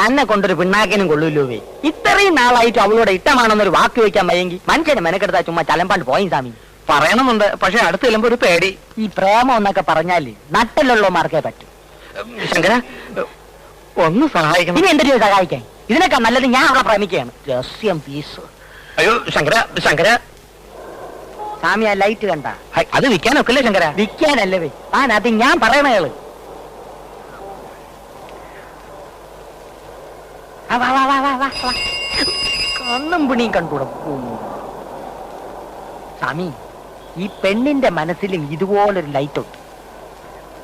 തന്നെ കൊണ്ടൊരു പിണ്ണാക്കിനും കൊള്ളൂലോവേ. ഇത്രയും നാളായിട്ട് അവളോട് ഇഷ്ടമാണെന്നൊരു വാക്ക് വെക്കാൻ വയ്യെങ്കിൽ മനുഷ്യന് മെനക്കെടുത്താ ചുമ്മാ ചലമ്പാണ്ട് പോയി സ്വാമി. പറയണമെന്നുണ്ട്, പക്ഷെ അടുത്ത് ചെല്ലുമ്പോ ഒരു പേടി. ഈ പ്രേമം എന്നൊക്കെ പറഞ്ഞാല് നട്ടലുള്ളമാർക്കേ പറ്റൂ. ശങ്കര, ഒന്ന് സഹായിക്കണം. ഇനി എന്തൊരു സഹായിക്കാൻ? ഇതിനൊക്കെ നല്ലത് ഞാൻ അവളെ പ്രേമിക്കുകയാണ്. രഹസ്യം പീസ്. അയ്യോ ശങ്കര, ശങ്കര സ്വാമി, ആ ലൈറ്റ് കണ്ട? അത് വിൽക്കാനൊക്കെ അല്ലേ ശങ്കര? വിൽക്കാനല്ലേ വേ, അത് ഞാൻ പറയണേള്. കണ്ണും പിണിയും കണ്ടുകൂടും. സ്വാമി, ഈ പെണ്ണിന്റെ മനസ്സിലും ഇതുപോലൊരു ലൈറ്റ് ഉണ്ട്.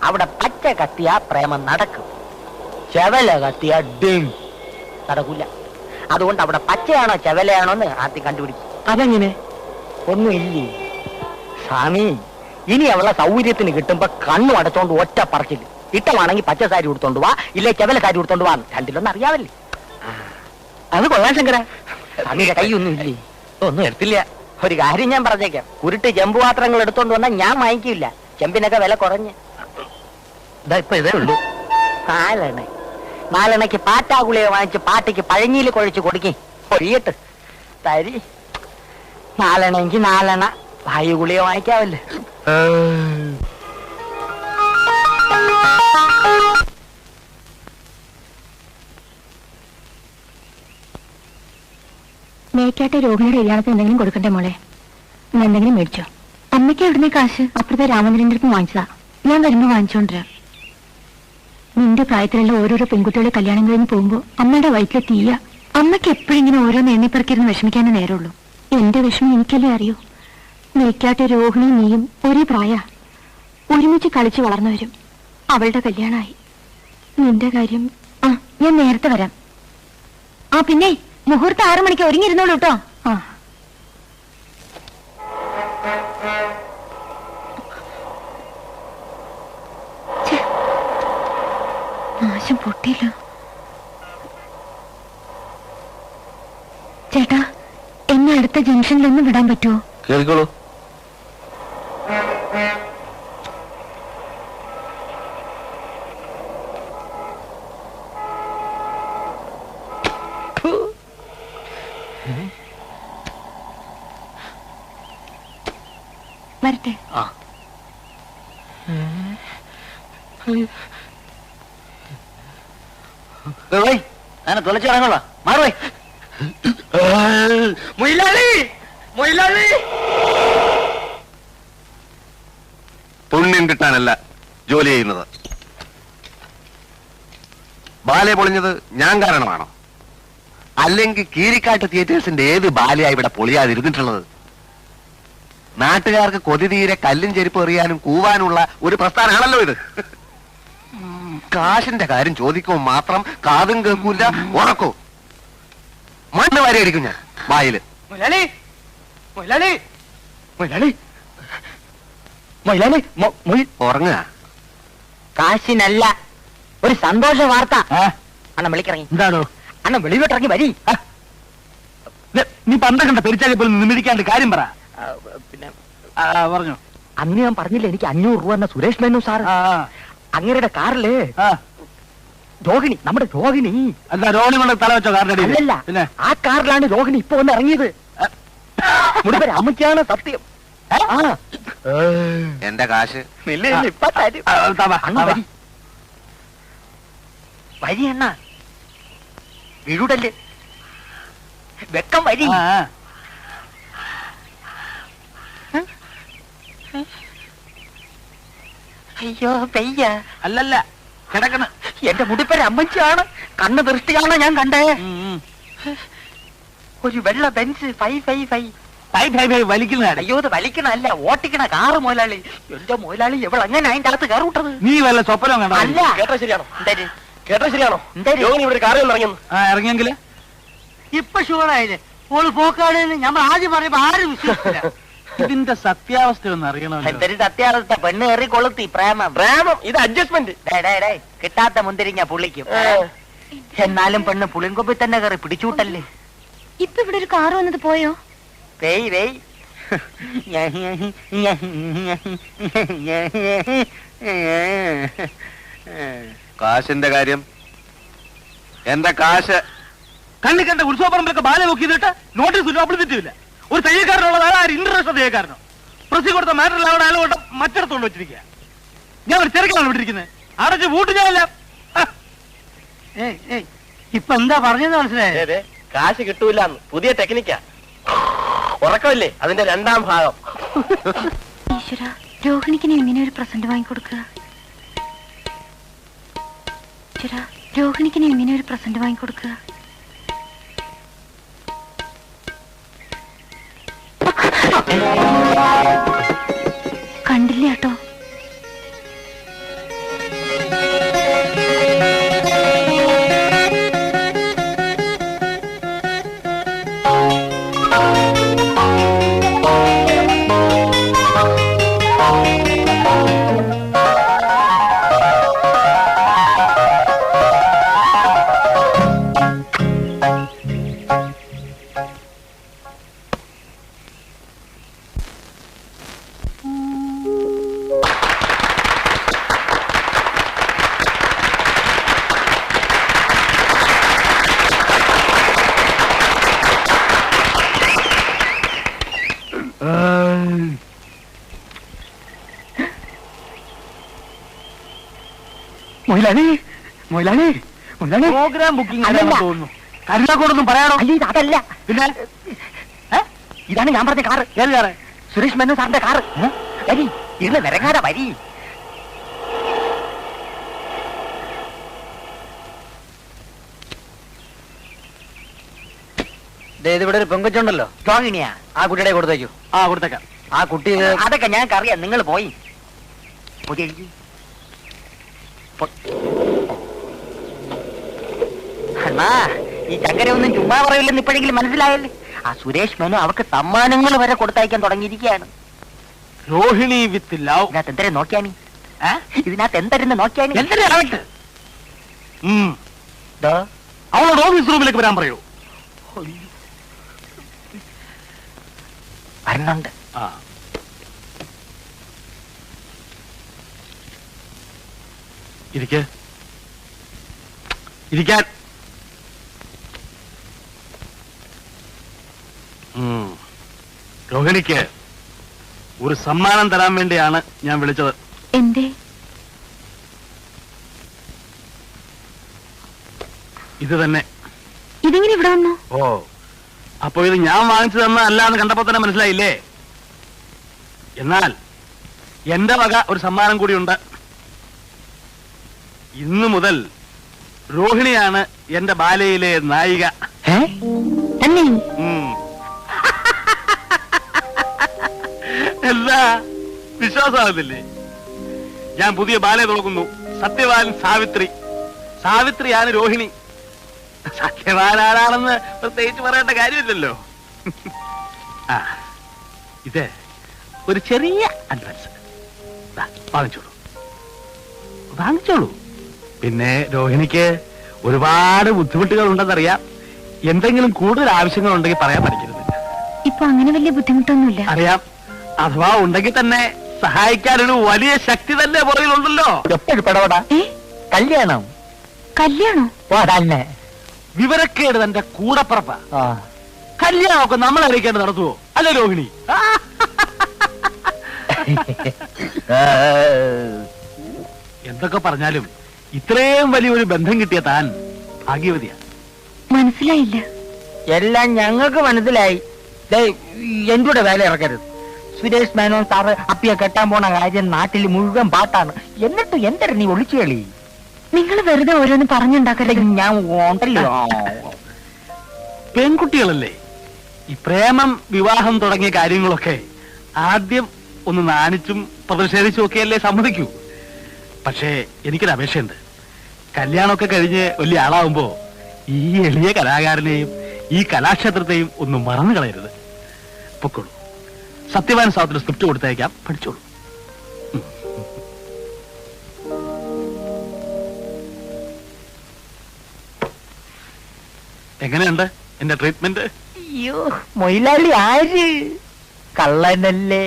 അവിടെ പച്ച കത്തിയ പ്രേമം നടക്കും, ചെവല കത്തിയ ഡിം നടക്കൂല. അതുകൊണ്ട് അവിടെ പച്ചയാണോ ചെവലയാണോ എന്ന് ആദ്യം കണ്ടുപിടിക്കും. അതെങ്ങനെ? ഒന്നുമില്ലേ സ്വാമി, ഇനി അവളെ സൗകര്യത്തിന് കിട്ടുമ്പോ കണ്ണു അടച്ചോണ്ട് ഒറ്റ പറച്ചില്ല. ഇട്ടമാണെങ്കിൽ പച്ച സാരി കൊടുത്തോണ്ട് വാ, ഇല്ലേ ചെവല സാരി കൊടുത്തോണ്ട് വാ. രണ്ടിലൊന്നും അറിയാവല്ലേ? അത് കൊള്ളാം ശങ്കര. സ്വാമിയുടെ കൈയൊന്നും ഇല്ലേ? ഒന്നും എടുത്തില്ല. ഒരു കാര്യം ഞാൻ പറഞ്ഞേക്കാം, കുരുട്ട് ചെമ്പ് പാത്രങ്ങൾ എടുത്തോണ്ട് വന്നാൽ ഞാൻ വാങ്ങിക്കില്ല. ചെമ്പിനൊക്കെ വില കുറഞ്ഞ്. ഇപ്പൊ ഇതേ ഉള്ളൂ. നാലെണ്ണയ്ക്ക് പാറ്റാഗുളിയെ വാങ്ങിച്ച് പാട്ടയ്ക്ക് പഴഞ്ഞിയിൽ കുഴച്ച് കൊടുക്കേ ഒഴിയട്ട് തരി. നാലെണ്ണെങ്കിൽ നാലെണ്ണ വായുഗുളിയെ വാങ്ങിക്കാവല്ലേ. മേക്കാട്ടെ രോഹിണിയുടെ കല്യാണത്തിന് എന്തെങ്കിലും കൊടുക്കണ്ടേ മോളെ? നീ എന്തെങ്കിലും മേടിച്ചോ? അമ്മയ്ക്ക് എവിടുന്നേ കാശ്? അപ്പുറത്തെ രാമചന്ദ്രന്റെ അടുത്ത് വാങ്ങിച്ചതാ. ഞാൻ വരുമ്പോ വാങ്ങിച്ചോണ്ടിരാ. നിന്റെ പ്രായത്തിലുള്ള ഓരോരോ പെൺകുട്ടികളെ കല്യാണം കഴിഞ്ഞ് പോകുമ്പോ അമ്മയുടെ വയറ്റിലെ തീയ. അമ്മയ്ക്ക് എപ്പോഴും ഇങ്ങനെ ഓരോന്ന് എണ്ണിപ്പറക്കിരുന്ന് വിഷമിക്കാനേ നേരമുള്ളൂ. എന്റെ വിഷമം എനിക്കല്ലേ അറിയൂ. മേക്കാട്ടെ രോഹിണി നീയും ഒരേ പ്രായ, ഒരുമിച്ച് കളിച്ചു വളർന്നു വരും. അവളുടെ കല്യാണമായി. നിന്റെ കാര്യം ഞാൻ നേരത്തെ വരാം. പിന്നെ മുഹൂർത്തം 6 മണിക്ക് ഒരുങ്ങിയിരുന്നോളൂ കേട്ടോ. നാശം പൊട്ടിയില്ല. ചേട്ടാ, എന്നെ അടുത്ത ജംഗ്ഷനിലൊന്നും വിടാൻ പറ്റുമോ? കേൾക്കോളൂ. വരട്ടെ. അങ്ങനെ തുളച്ചിറങ്ങുള്ള മാറുവേ. പുണ്യം കിട്ടാനല്ല ജോലി ചെയ്യുന്നത്. ബാലെ പൊളിഞ്ഞത് ഞാൻ കാരണമാണോ? അല്ലെങ്കിൽ കീരിക്കാട്ട് തിയേറ്റേഴ്സിന്റെ ഏത് ബാലയാ ഇവിടെ പൊളിയാതിരുന്നിട്ടുള്ളത്? നാട്ടുകാർക്ക് കൊതി തീരെ കല്ലും ചെരുപ്പ് എറിയാനും കൂവാനുള്ള ഒരു പ്രസ്ഥാനമാണല്ലോ ഇത്. കാശിന്റെ കാര്യം ചോദിക്കുമ്പോൾ മാത്രം കാതും കേൾക്കൂല, ഉറക്കോ മണ്ണ് വരെ അടിക്കും ഞാൻ വായില്. ഉറങ്ങുക. കാശിനല്ല, ഒരു സന്തോഷ വാർത്ത. അണ്ണൻ വിളിക്കിറങ്ങി. എന്താണോ? അണ്ണൻ വെളിവിട്ടിറങ്ങി വരി. നീ പന്ത്രണ്ട് പെരിച്ചാലി പോലും നിമിരിക്കാണ്ട് കാര്യം പറ. പിന്നെ പറഞ്ഞു. അന്ന് ഞാൻ പറഞ്ഞില്ല എനിക്ക് 500 രൂപ എന്ന സുരേഷ് മേനു സാർ അങ്ങരുടെ കാറില് രോഹിണി, നമ്മുടെ രോഹിണി. അല്ല, രോഹിണി കൊണ്ട് തല വെച്ചോ കാറിന്റെ? അല്ലല്ല, ആ കാറിലാണ് രോഹിണി ഇപ്പൊ വന്ന് ഇറങ്ങിയത്. മുടിപ്പര അമ്മയ്ക്കാണ് സത്യം. എന്റെ കാശ് ഇപ്പൊ തരും. വരി അണ്ണ, വീടല്ലേ വെക്കം വരി. അയ്യോ പെയ്യ. അല്ലല്ല, കിടക്കണ. എന്റെ മുടിപ്പര അമ്മച്ചാണ്. കണ്ണ് ദൃഷ്ടിയാണ് ഞാൻ കണ്ടേ. ഒരു വെള്ള ബെൻസ് 555 വലിക്കുന്ന. അയ്യോ, അത് വലിക്കണല്ല, ഓട്ടിക്കണ കാറ് മുതലാളി. എന്റെ മുതലാളി എവിടെ അങ്ങനെ അതിന്റെ അകത്ത് കയറിവിട്ടത്? നീ വല്ല സ്വപ്നം കണ്ടോ? അല്ല, കേട്ടോ ശരിയാണോ? ഇവിടെ കാറുകൾ ഇറങ്ങിയെങ്കില് ഇപ്പൊ ഷുവറായില്ലേ? ഓള് പോക്കാണെന്ന് നമ്മൾ ആദ്യം പറയുമ്പോ ആരും വിശ്വസിച്ചില്ല. ഇതിന്റെ സത്യാവസ്ഥ ഒന്ന് അറിയണോ? എന്തൊരു സത്യാവസ്ഥ? പെണ്ണ് കയറി കൊളുത്തി. പ്രേമം ഇത് അഡ്ജസ്റ്റ്മെന്റ്. കിട്ടാത്ത മുന്തിരിങ്ങ പുള്ളിക്കും. എന്നാലും പെണ്ണ് പുളിങ്കൊമ്പി തന്നെ കയറി പിടിച്ചൂട്ടല്ലേ. ഇപ്പൊ ഇവിടെ ഒരു കാറ് വന്നത് പോയോ? കാശിന്റെ കാര്യം എന്റെ കാശ്. കണ്ണി കണ്ട ഉത്സവപ്പറമ്പിലൊക്കെ ബാല നോക്കിയിട്ട് നോട്ടീസ് പബ്ലിസിറ്റിയില്ല. ഒരു തയ്യക്കാരനുള്ളത് ആരും ഇന്റർനാഷണൽ തയ്യക്കാരനോ പ്രസി കൊടുത്ത മാറ്ററിൽ അവിടെ അയാളോട്ട് മറ്റിടത്തോണ്ട് വെച്ചിരിക്കുക. ഞാൻ ഒരു തിരക്കിലാണ് വിട്ടിരിക്കുന്നത്. അടച്ച് വൂട്ട് ഞാനല്ല. ഇപ്പൊ എന്താ പറഞ്ഞത് മനസ്സിലായേ? കാശ് കിട്ടൂല. പുതിയ ടെക്നിക്കാ. ഉറക്കമില്ലേ അതിന്റെ രണ്ടാം ഭാഗം. ഈശ്വര, രോഹിണിക്കിന് എങ്ങനെ ഒരു പ്രസന്റ് വാങ്ങിക്കൊടുക്കുക? ഈശ്വര, രോഹിണിക്കിന് എങ്ങനെ ഒരു പ്രസന്റ് വാങ്ങിക്കൊടുക്കുക? കണ്ടില്ല കേട്ടോ. പ്രോഗ്രാം ബുക്കിംഗ് തോന്നുന്നു. കരുതാക്കോടൊന്നും പറയാനോ? അല്ല, ഇത് അതല്ല. പിന്നെ ഇതാണ് ഞാൻ പറഞ്ഞ കാറ്. ഏത് കാറ്? സുരേഷ് മേനോൻ സാറിന്റെ കാറ്. വരി, ഇരുന്ന് നിരങ്ങാതെ വരി. ഇവിടെ ഒരു പെങ്കൊച്ചുണ്ടല്ലോ, രോഹിണിയാ? ആ കുട്ടിയുടെ കൊടുത്തേക്കൂ. ആ കൊടുത്തേക്കാം. ആ കുട്ടി അതൊക്കെ ഞങ്ങൾക്കറിയാം. നിങ്ങൾ പോയി പുതിയ അണ്ണാ, ഈ ചങ്കരയൊന്നും ചുമ്മാ പറയില്ലെന്ന് ഇപ്പോഴെങ്കിലും മനസ്സിലായല്ലേ? ആ സുരേഷ് മേനോ അവർക്ക് സമ്മാനങ്ങൾ വരെ കൊടുത്തയക്കാൻ തുടങ്ങിയിരിക്കുകയാണ്. Rohini with love. ഇതിനകത്ത് എന്തരെ നോക്കിയാനി? ഇതിനകത്ത് എന്തരെന്ന് നോക്കിയാനി? എന്തിനാവട്ടെ? അവളോട് ഓഫീസ് റൂമിലേക്ക് വരാൻ പറയൂ. വരണുണ്ട്. ആ, ഇരിക്കാൻ. രോഹിണിക്ക് ഒരു സമ്മാനം തരാൻ വേണ്ടിയാണ് ഞാൻ വിളിച്ചത്. എന്തേ? ഇത് തന്നെ. ഇതെങ്ങനെ ഇവിടെ വന്നു? ഓ, അപ്പൊ ഇത് ഞാൻ വാങ്ങിച്ചു തന്ന അല്ലാന്ന് കണ്ടപ്പോ തന്നെ മനസ്സിലായില്ലേ? എന്നാൽ എന്റെ വക ഒരു സമ്മാനം കൂടിയുണ്ട്. ഇന്നു മുതൽ രോഹിണിയാണ് എന്റെ ബാലയിലെ നായിക. തന്നെ? എന്താ വിശ്വാസമാകുന്നില്ലേ? ഞാൻ പുതിയ ബാലയെ തുറക്കുന്നു. സത്യവാൻ സാവിത്രി. സാവിത്രിയാണ് രോഹിണി. സത്യവാൻ ആരാണെന്ന് പ്രത്യേകിച്ച് പറയേണ്ട കാര്യമില്ലല്ലോ. ആ, ഇത് ഒരു ചെറിയ അഡ്വാൻസ്. വാങ്ങിച്ചോളൂ. പിന്നെ രോഹിണിക്ക് ഒരുപാട് ബുദ്ധിമുട്ടുകൾ ഉണ്ടെന്നറിയാം. എന്തെങ്കിലും കൂടുതൽ ആവശ്യങ്ങൾ ഉണ്ടെങ്കിൽ പറയാൻ പഠിക്കരുത്. ഇപ്പൊ അങ്ങനെ വലിയ ബുദ്ധിമുട്ടൊന്നുമില്ല. അറിയാം. അഥവാ ഉണ്ടെങ്കിൽ തന്നെ സഹായിക്കാനൊരു വലിയ ശക്തി തന്നെ പുറകിലുണ്ടല്ലോ. എപ്പോഴപ്പെടോടാ കല്യാണം? കല്യാണോ? തന്നെ വിവരക്കേട് തന്റെ കൂടപ്പറപ്പ. കല്യാണമൊക്കെ നമ്മളെ അറിയിക്കേണ്ട നടത്തുവോ? അല്ലേ രോഹിണി? എന്തൊക്കെ പറഞ്ഞാലും ഇത്രയും വലിയൊരു ബന്ധം കിട്ടിയ താൻ ഭാഗ്യവതിയാ. മനസ്സിലായില്ല. എല്ലാം ഞങ്ങൾക്ക് മനസ്സിലായി. എന്റെ വേല ഇറക്കരുത്. സുരേഷ് മേനോൻ സാറ് അപ്പിയെ കെട്ടാൻ പോണ കാര്യം നാട്ടിൽ മുഴുവൻ പാട്ടാണ്. എന്നിട്ട് എന്തൊരു നീ ഒളിച്ചു കളി? നിങ്ങൾ വെറുതെ ഓരോന്ന് പറഞ്ഞുണ്ടാക്കല്ലേ. ഞാൻ ഉണ്ടല്ലോ. പെൺകുട്ടികളല്ലേ, ഈ പ്രേമം വിവാഹം തുടങ്ങിയ കാര്യങ്ങളൊക്കെ ആദ്യം ഒന്ന് നാണിച്ചും പ്രതിഷേധിച്ചും ഒക്കെയല്ലേ സമ്മതിക്കൂ. പക്ഷേ എനിക്കൊരു അപേക്ഷയുണ്ട്. കല്യാണമൊക്കെ കഴിഞ്ഞ് വലിയ ആളാവുമ്പോ ഈ എളിയ കലാകാരനെയും ഈ കലാക്ഷേത്രത്തെയും ഒന്നും മറന്നു കളയരുത്. പൊക്കോളൂ. സത്യവാൻ സാവത്തിന് സ്ക്രിപ്റ്റ് കൊടുത്തയക്കാം, പഠിച്ചോളൂ. എങ്ങനെയുണ്ട് എന്റെ ട്രീറ്റ്മെന്റ്? അയ്യോ, മൊയിലാളി ആര്? കള്ളനല്ലേ,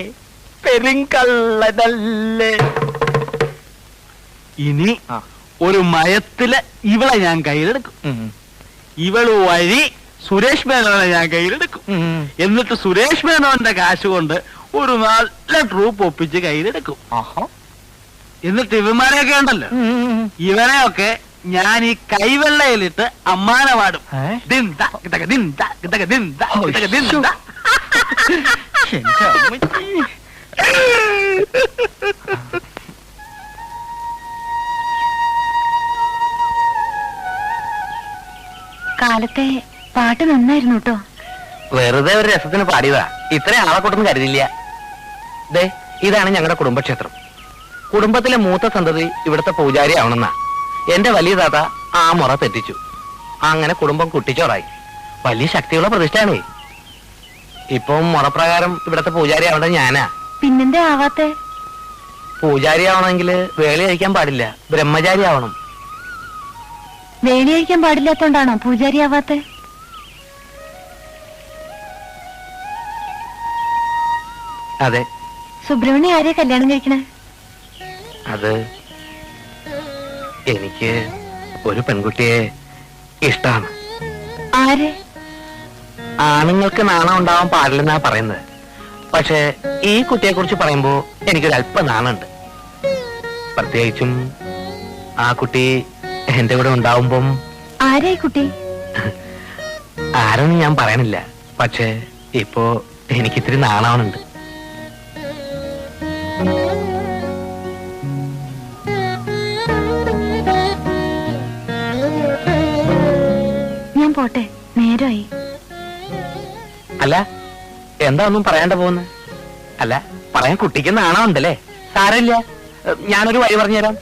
പെരുങ്കള്ളനല്ലേ. ഇനി ഒരു മയത്തില് ഇവളെ ഞാൻ കയ്യിലെടുക്കും. ഇവള് വഴി സുരേഷ് മേനോനെ ഞാൻ കയ്യിലെടുക്കും. എന്നിട്ട് സുരേഷ് മേനോന്റെ കാശ് കൊണ്ട് ഒരു നല്ല ട്രൂപ്പ് ഒപ്പിച്ച് കയ്യിലെടുക്കും. എന്നിട്ട് ഇവന്മാരെയൊക്കെ ഉണ്ടല്ലോ, ഇവരെയൊക്കെ ഞാൻ ഈ കൈവെള്ളയിലിട്ട് അമ്മാനെ പാടും. കാലത്തെ പാട്ട് നന്നായിരുന്നു കേട്ടോ. വെറുതെ ഒരു രസത്തിന് പാടിയതാ, ഇത്ര ആളെ കൂട്ടൊന്നും കരുതില്ല. ദേ, ഇതാണ് ഞങ്ങളുടെ കുടുംബക്ഷേത്രം. കുടുംബത്തിലെ മൂത്ത സന്തതി ഇവിടുത്തെ പൂജാരി ആവണമെന്നാ എന്റെ വലിയ താത്ത ആ മുറ തെറ്റിച്ചു. അങ്ങനെ കുടുംബം കുട്ടിച്ചോറായി. വലിയ ശക്തിയുള്ള പ്രതിഷ്ഠയാണേ. ഇപ്പം മുറപ്രകാരം ഇവിടുത്തെ പൂജാരി ആവേണ്ടത് ഞാനാ. പിന്നെന്താ ആവാത്തെ? പൂജാരി ആവണമെങ്കിൽ വേളി കഴിക്കാൻ പാടില്ല, ബ്രഹ്മചാരി ആവണം. വേണി കഴിക്കാൻ പാടില്ലാത്തോണ്ടാണോ പൂജാരി ആവാത്തെ? അതെ. സുബ്രഹ്മണ്യ ആരെയാ കല്യാണം കഴിക്കണേ? അത് എനിക്ക് ഒരു പെൺകുട്ടിയെ ഇഷ്ടാണ്. ആരെ? ആണുങ്ങൾക്ക് നാണം ഉണ്ടാവാൻ പാടില്ലെന്നാ പറയുന്നത്. പക്ഷെ ഈ കുട്ടിയെ കുറിച്ച് പറയുമ്പോ എനിക്കൊരു അല്പ നാണുണ്ട്. പ്രത്യേകിച്ചും ആ കുട്ടി എന്റെ കൂടെ ഉണ്ടാവുമ്പം. ആരായി കുട്ടി? ആരൊന്നും ഞാൻ പറയണില്ല. പക്ഷെ ഇപ്പോ എനിക്കിത്തിരി നാണാവണുണ്ട്. ഞാൻ പോട്ടെ, നേരമായി. അല്ല, എന്താ ഒന്നും പറയാണ്ട പോകുന്നത്? അല്ല, പറയാൻ കുട്ടിക്ക് നാണമുണ്ടല്ലേ? സാരമില്ല, ഞാനൊരു വഴി പറഞ്ഞുതരാം.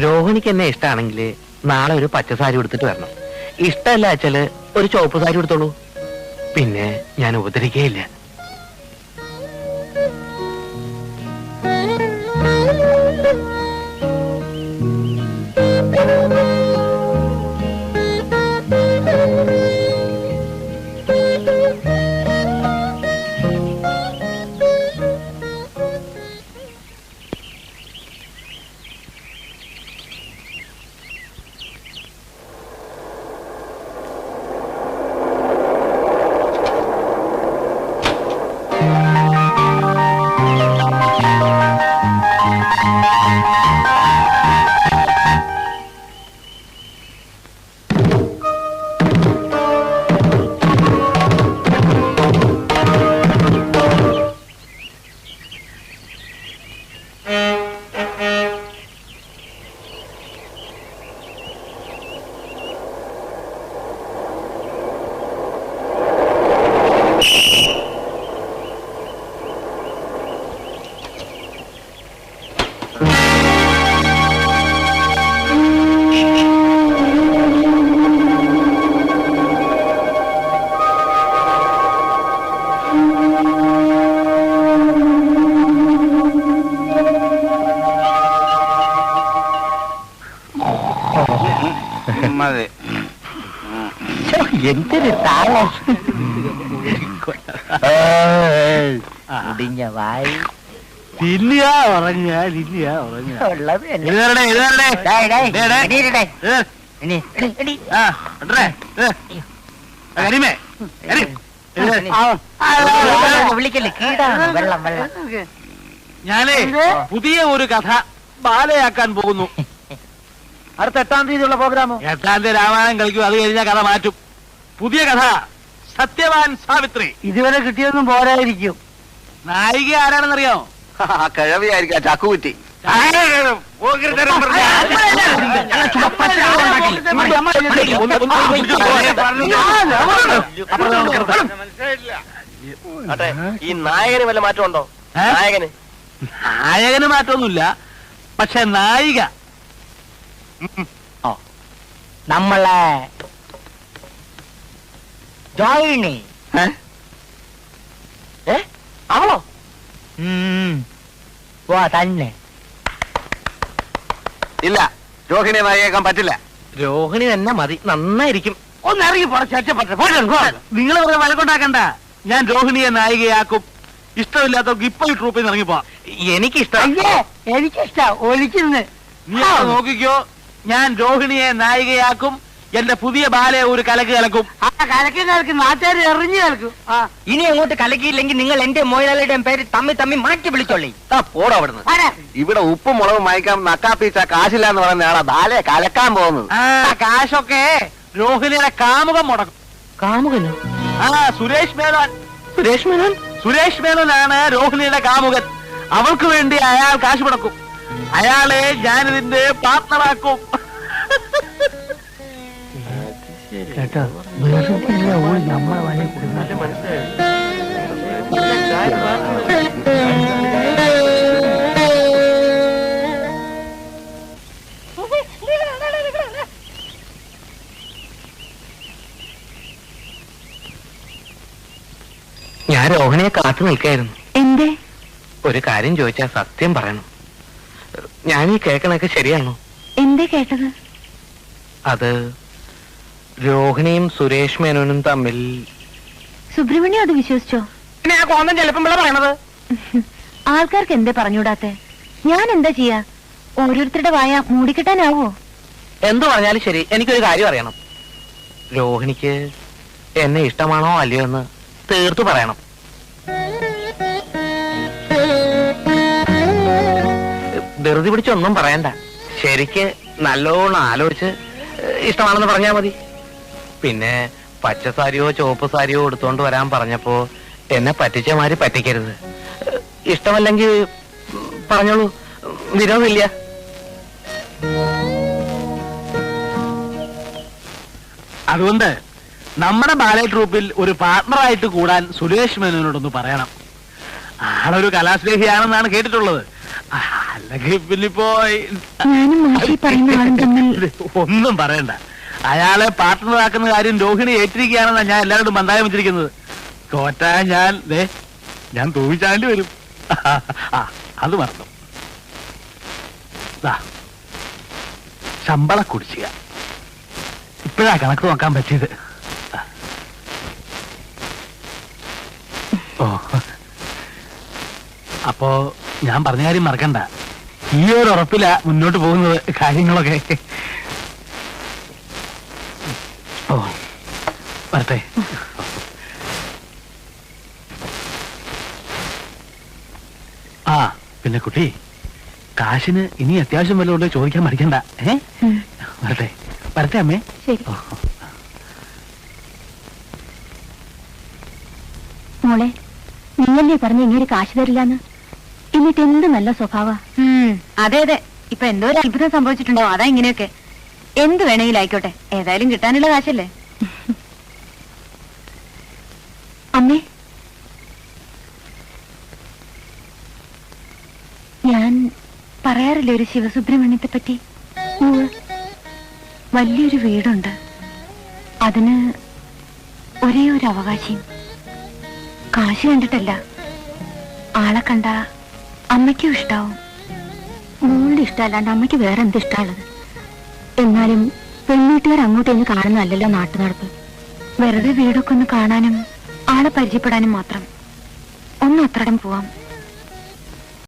രോഹിണിക്ക് എന്നെ ഇഷ്ടമാണെങ്കിൽ നാളെ ഒരു പച്ച സാരി എടുത്തിട്ട് വരണം. ഇഷ്ടമല്ല വെച്ചാല് ഒരു ചുവപ്പ് സാരി എടുത്തോളൂ. പിന്നെ ഞാൻ ഉപദ്രവിക്കുകയില്ല. എന്തൊരു താളം! മുടിഞ്ഞ വായി ഇല്ല ഉറങ്ങ ഉള്ളത് വിളിക്കല്ലേ, കീടാണ്. വെള്ളം വെള്ളം. ഞാനേ പുതിയ ഒരു കഥ ബാലയാക്കാൻ പോകുന്നു. അടുത്ത 8-ാം തീയതിയുള്ള പ്രോഗ്രാമോ? 8-ാം തീയതി രാമായണം കളിക്കും. അത് കഴിഞ്ഞാൽ കഥ മാറ്റും. പുതിയ കഥ സത്യവാൻ സാവിത്രി. ഇതുവരെ കിട്ടിയൊന്നും പോരായിരിക്കും. നായിക ആരാണെന്നറിയോ? കിഴവിയായിരിക്കാം, ചക്കുകുറ്റി. ഈ നായകന് വല്ല മാറ്റമുണ്ടോ? നായകന് മാറ്റമൊന്നുമില്ല, പക്ഷെ നായിക നമ്മളെ ജോയിനി. അവളോ? തന്നെ. ഇല്ല, രോഹിണിയെ നായികയാക്കാൻ പറ്റില്ല. രോഹിണി തന്നെ മതി, നന്നായിരിക്കും. ഒന്ന് ഇറങ്ങി നിങ്ങൾ വെറുതെ വഴക്കുണ്ടാക്കണ്ട. ഞാൻ രോഹിണിയെ നായികയാക്കും. ഇഷ്ടമില്ലാത്തവർക്ക് ഇപ്പൊ ഈ ട്രൂപ്പിൽ നിന്ന് ഇറങ്ങിപ്പോ. എനിക്കിഷ്ടം. എനിക്കിഷ്ട ഒലിക്കുന്നത്. നീ നോക്കിക്കോ, ഞാൻ രോഹിണിയെ നായികയാക്കും, എന്റെ പുതിയ ബാലെ ഒരു കലക്ക് കലക്കും. ആ കലക്കി നാട്ടുകാർ എറിഞ്ഞു കേൾക്കും. ആ ഇനി അങ്ങോട്ട് കലക്കിയില്ലെങ്കിൽ നിങ്ങൾ എന്റെ മോയാളിയുടെയും പേര് തമ്മി മാറ്റി വിളിച്ചോളി. പോടോ അവിടുന്ന്. ആരാ? ഇവിടെ ഉപ്പും മുളകും വാങ്ങിക്കാൻ നക്കാപ്പീച്ച കാശില്ല എന്ന് പറയുന്ന ആളാ ബാലയെ കലക്കാൻ പോകുന്നത്. ആ കാശൊക്കെ രോഹിണിയുടെ കാമുകം മുടക്കും. കാമുകനോ? ആ സുരേഷ് മേനോൻ. സുരേഷ് മേനോൻ? സുരേഷ് മേനോനാണ് രോഹിണിയുടെ കാമുകൻ. അവൾക്ക് വേണ്ടി അയാൾ കാശ് മുടക്കും. അയാളെ ഞാനിതിന്റെ പാർട്ണറാക്കും. കേട്ടോ, വെറുതെ ഓൾ നമ്മളെ വല ഞാൻ രോഹിണിയെ കാത്തു നിൽക്കായിരുന്നു. എന്തേ? ഒരു കാര്യം ചോദിച്ചാ സത്യം പറയണം. ഞാൻ ഈ കേൾക്കണൊക്കെ ശരിയാണോ? എന്തേ കേട്ടത്? അത് രോഹിണിയും സുരേഷ് മേനോനും തമ്മിൽ. സുബ്രഹ്മണ്യം അത് വിശ്വസിച്ചോ? പിന്നെ ആ കോന്തം ചിലപ്പം പറയണത്. ആൾക്കാർക്ക് എന്തേ പറഞ്ഞൂടാത്തെ? ഞാൻ എന്താ ചെയ്യാ? ഓരോരുത്തരുടെ വായ മൂടിക്കെട്ടാനാവോ? എന്തു പറഞ്ഞാലും ശരി, എനിക്കൊരു കാര്യം അറിയണം. രോഹിണിക്ക് എന്നെ ഇഷ്ടമാണോ അല്ലയോ എന്ന് തീർത്തു പറയണം. ധൃതി പിടിച്ചൊന്നും പറയണ്ട. ശരിക്ക് നല്ലോണം ആലോചിച്ച് ഇഷ്ടമാണെന്ന് പറഞ്ഞാ മതി. പിന്നെ പച്ച സാരിയോ ചുവപ്പ് സാരിയോ എടുത്തോണ്ട് വരാൻ പറഞ്ഞപ്പോ എന്നെ പറ്റിച്ച മാതിരി പറ്റിക്കരുത്. ഇഷ്ടമല്ലെങ്കിൽ പറഞ്ഞോളൂ, വിരോധമില്ല. അതുകൊണ്ട് നമ്മുടെ ബാലെ ട്രൂപ്പിൽ ഒരു പാർട്ണറായിട്ട് കൂടാൻ സുരേഷ് മേനോനോടൊന്ന് പറയണം. ആളൊരു കലാസ്നേഹിയാണെന്നാണ് കേട്ടിട്ടുള്ളത്. അല്ലെങ്കിൽ പിന്നിപ്പോ ഞാനും മാഷി പറയുന്ന ആളും തമ്മിൽ ഒന്നും പറയണ്ട. അയാളെ പാർട്ണറാക്കുന്ന കാര്യം രോഹിണി ഏറ്റിരിക്കുകയാണെന്നാണ് ഞാൻ എല്ലാവരോടും മന്ദായം വെച്ചിരിക്കുന്നത്. തോറ്റാ ഞാൻ തൂവിച്ചാണ്ടി വരും. അത് മറന്നു. ശമ്പള കുടിശ്ശിക ഇപ്പോഴാ കണക്ക് നോക്കാൻ പറ്റിയത്. ഓ, അപ്പോ ഞാൻ പറഞ്ഞ കാര്യം മറക്കണ്ട. ഈ ഒരു ഉറപ്പിലാ മുന്നോട്ട് പോകുന്നത് കാര്യങ്ങളൊക്കെ. ഓ, വരട്ടെ. ആ പിന്നെ കുട്ടി, കാശിന് ഇനി അത്യാവശ്യം വല്ലതുകൊണ്ട് ചോദിക്കാൻ മടിക്കണ്ട. വരട്ടെ അമ്മേ. ശരി മോളെ, നീയല്ലേ പറഞ്ഞ ഇങ്ങനെ കാശ് തരില്ലാന്ന്? എന്നിട്ട് എന്ത് നല്ല സ്വഭാവ. അതെ അതെ, ഇപ്പൊ എന്തോ ഒരു അത്ഭുതം സംഭവിച്ചിട്ടുണ്ടാവും. അതാ ഇങ്ങനെയൊക്കെ. എന്ത് വേണമെങ്കിലും ആയിക്കോട്ടെ, ഏതായാലും കിട്ടാനുള്ള കാശല്ലേ. അമ്മേ, ഞാൻ പറയാറില്ലേ ഒരു ശിവസുബ്രഹ്മണ്യത്തെ പറ്റി? വലിയൊരു വീടുണ്ട്. അതിന് ഒരേ ഒരു അവകാശിയും. കാശ് കണ്ടിട്ടല്ല, ആളെ കണ്ട അമ്മയ്ക്കും ഇഷ്ടാവും. മോളുടെ ഇഷ്ടമല്ലാണ്ട് അമ്മയ്ക്ക് വേറെ എന്ത് ഇഷ്ടമുള്ളത്? എന്നാലും പെൺവീട്ടുകാർ അങ്ങോട്ട് ഒന്ന് കാണുന്നതല്ലല്ലോ നാട്ടു നടപ്പ്. വെറുതെ വീടൊക്കെ ഒന്ന് കാണാനും ആളെ പരിചയപ്പെടാനും മാത്രം. ഒന്ന് അത്രടം പോവാം.